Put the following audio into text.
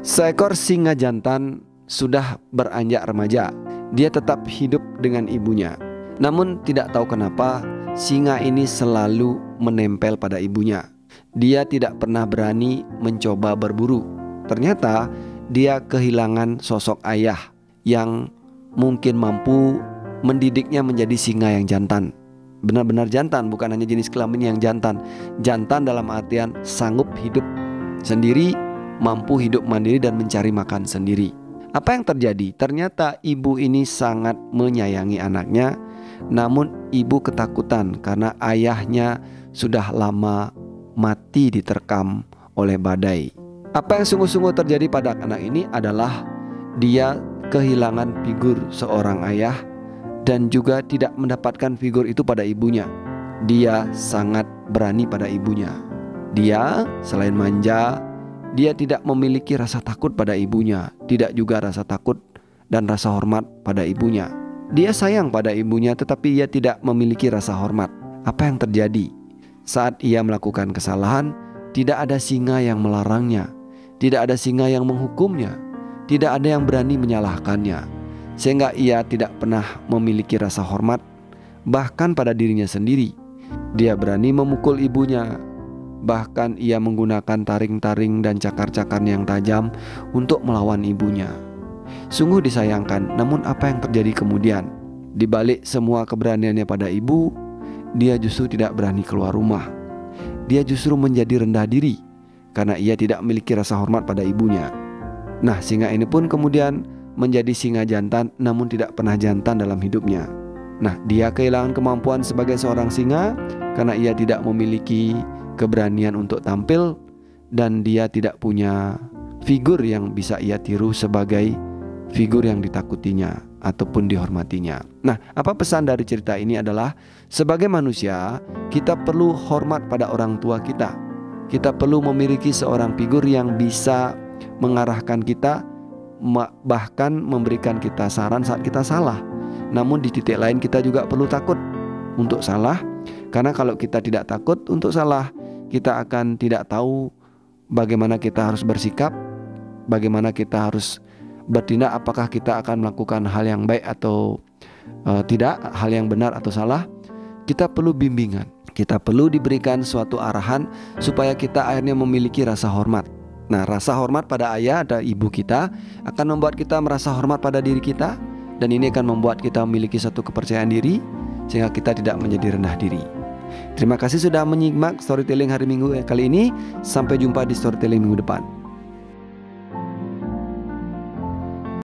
Seekor singa jantan sudah beranjak remaja. Dia tetap hidup dengan ibunya. Namun tidak tahu kenapa singa ini selalu menempel pada ibunya. Dia tidak pernah berani mencoba berburu. Ternyata dia kehilangan sosok ayah yang mungkin mampu mendidiknya menjadi singa yang jantan. Benar-benar jantan, bukan hanya jenis kelamin yang jantan. Jantan dalam artian sanggup hidup sendiri, mampu hidup mandiri dan mencari makan sendiri. Apa yang terjadi? Ternyata ibu ini sangat menyayangi anaknya, namun ibu ketakutan karena ayahnya sudah lama mati diterkam oleh badai. Apa yang sungguh-sungguh terjadi pada anak ini adalah dia kehilangan figur seorang ayah dan juga tidak mendapatkan figur itu pada ibunya. Dia sangat berani pada ibunya. Dia selain manja, dia tidak memiliki rasa takut pada ibunya, tidak juga rasa takut dan rasa hormat pada ibunya. Dia sayang pada ibunya tetapi ia tidak memiliki rasa hormat. Apa yang terjadi? Saat ia melakukan kesalahan, tidak ada singa yang melarangnya, tidak ada singa yang menghukumnya, tidak ada yang berani menyalahkannya. Sehingga ia tidak pernah memiliki rasa hormat, bahkan pada dirinya sendiri. Dia berani memukul ibunya. Bahkan ia menggunakan taring-taring dan cakar-cakar yang tajam untuk melawan ibunya. Sungguh disayangkan, namun apa yang terjadi kemudian? Di balik semua keberaniannya pada ibu, dia justru tidak berani keluar rumah. Dia justru menjadi rendah diri karena ia tidak memiliki rasa hormat pada ibunya. Nah, singa ini pun kemudian menjadi singa jantan, namun tidak pernah jantan dalam hidupnya. Nah, dia kehilangan kemampuan sebagai seorang singa karena ia tidak memiliki keberanian untuk tampil dan dia tidak punya figur yang bisa ia tiru sebagai figur yang ditakutinya ataupun dihormatinya. Nah, apa pesan dari cerita ini adalah sebagai manusia kita perlu hormat pada orang tua kita. Kita perlu memiliki seorang figur yang bisa mengarahkan kita, bahkan memberikan kita saran saat kita salah. Namun di titik lain kita juga perlu takut untuk salah, karena kalau kita tidak takut untuk salah, kita akan tidak tahu bagaimana kita harus bersikap, bagaimana kita harus bertindak, apakah kita akan melakukan hal yang baik atau tidak, hal yang benar atau salah. Kita perlu bimbingan, kita perlu diberikan suatu arahan supaya kita akhirnya memiliki rasa hormat. Nah, rasa hormat pada ayah dan ibu kita akan membuat kita merasa hormat pada diri kita, dan ini akan membuat kita memiliki satu kepercayaan diri sehingga kita tidak menjadi rendah diri. Terima kasih sudah menyimak storytelling hari Minggu kali ini. Sampai jumpa di storytelling minggu depan.